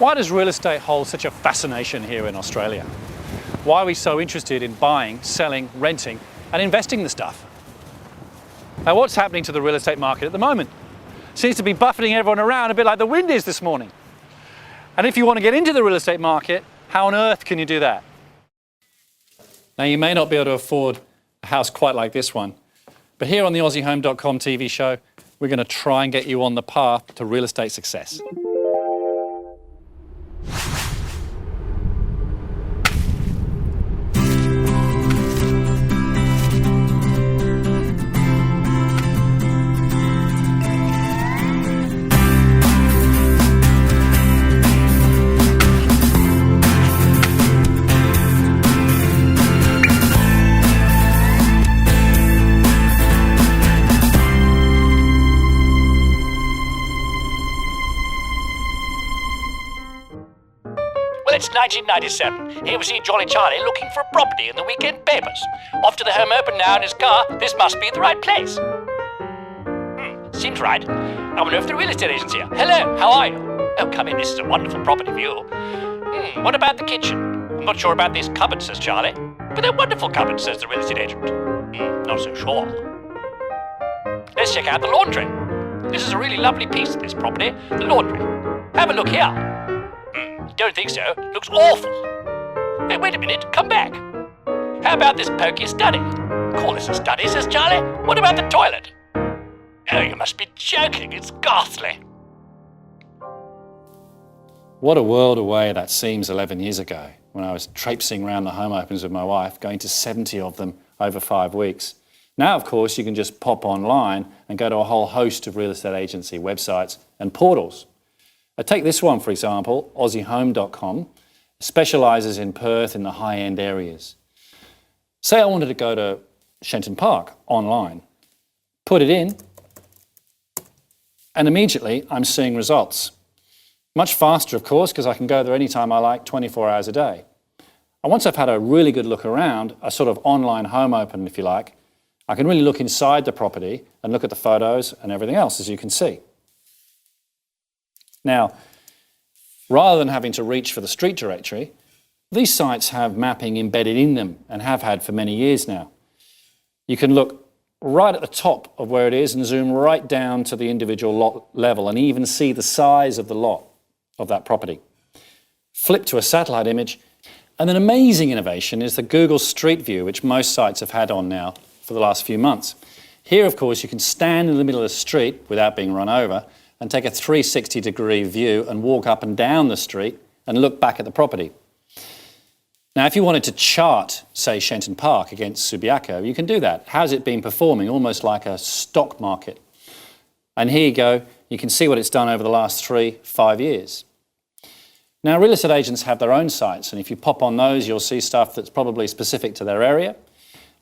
Why does real estate hold such a fascination here in Australia? Why are we so interested in buying, selling, renting and investing the stuff? Now, what's happening to the real estate market at the moment? Seems to be buffeting everyone around a bit like the wind is this morning. And if you want to get into the real estate market, how on earth can you do that? Now, you may not be able to afford a house quite like this one, but here on the Aussiehome.com TV show, we're going to try and get you on the path to real estate success. Well, it's 1997. Here we see Jolly Charlie looking for a property in the weekend papers. Off to the home open now in his car. This must be the right place. Seems right. I wonder if the real estate agent's here. Hello, how are you? Oh, come in. This is a wonderful property view. What about the kitchen? I'm not sure about these cupboards, says Charlie. But they're wonderful cupboards, says the real estate agent. Not so sure. Let's check out the laundry. This is a really lovely piece of this property, the laundry. Have a look here. Don't think so. Looks awful. Hey, wait a minute. Come back. How about this pokey study? Call this a study, says Charlie. What about the toilet? Oh, you must be joking. It's ghastly. What a world away that seems 11 years ago, when I was traipsing around the home opens with my wife, going to 70 of them over 5 weeks. Now, of course, you can just pop online and go to a whole host of real estate agency websites and portals. Take this one, for example, Aussiehome.com, specialises in Perth in the high-end areas. Say I wanted to go to Shenton Park online, put it in, and immediately I'm seeing results. Much faster, of course, because I can go there anytime I like, 24 hours a day. And once I've had a really good look around, a sort of online home open, if you like, I can really look inside the property and look at the photos and everything else, as you can see. Now, rather than having to reach for the street directory, these sites have mapping embedded in them and have had for many years now. You can look right at the top of where it is and zoom right down to the individual lot level and even see the size of the lot of that property. Flip to a satellite image, and an amazing innovation is the Google Street View, which most sites have had on now for the last few months. Here, of course, you can stand in the middle of the street without being run over and take a 360-degree view and walk up and down the street and look back at the property. Now, if you wanted to chart, say, Shenton Park against Subiaco, you can do that. How's it been performing? Almost like a stock market. And here you go. You can see what it's done over the last 3-5 years. Now, real estate agents have their own sites, and if you pop on those, you'll see stuff that's probably specific to their area,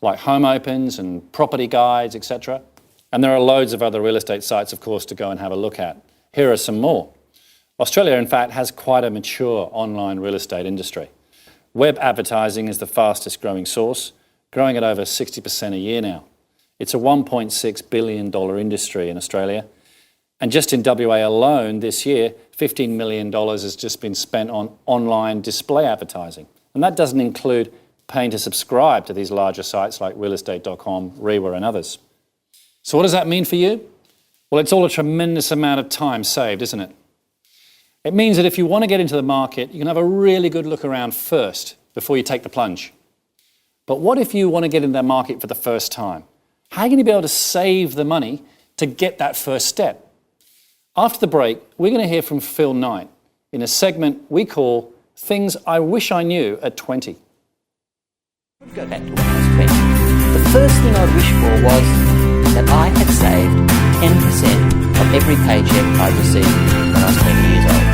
like home opens and property guides, etc. And there are loads of other real estate sites, of course, to go and have a look at. Here are some more. Australia, in fact, has quite a mature online real estate industry. Web advertising is the fastest growing source, growing at over 60% a year now. It's a $1.6 billion industry in Australia. And just in WA alone this year, $15 million has just been spent on online display advertising. And that doesn't include paying to subscribe to these larger sites like realestate.com, Rewa and others. So what does that mean for you? Well, it's all a tremendous amount of time saved, isn't it? It means that if you want to get into the market, you can have a really good look around first before you take the plunge. But what if you want to get into the market for the first time? How are you going to be able to save the money to get that first step? After the break, we're going to hear from Phil Knight in a segment we call Things I Wish I Knew at 20. Go back to when I was 20. The first thing I'd wish for was that I had saved 10% of every paycheck I received when I was 20 years old.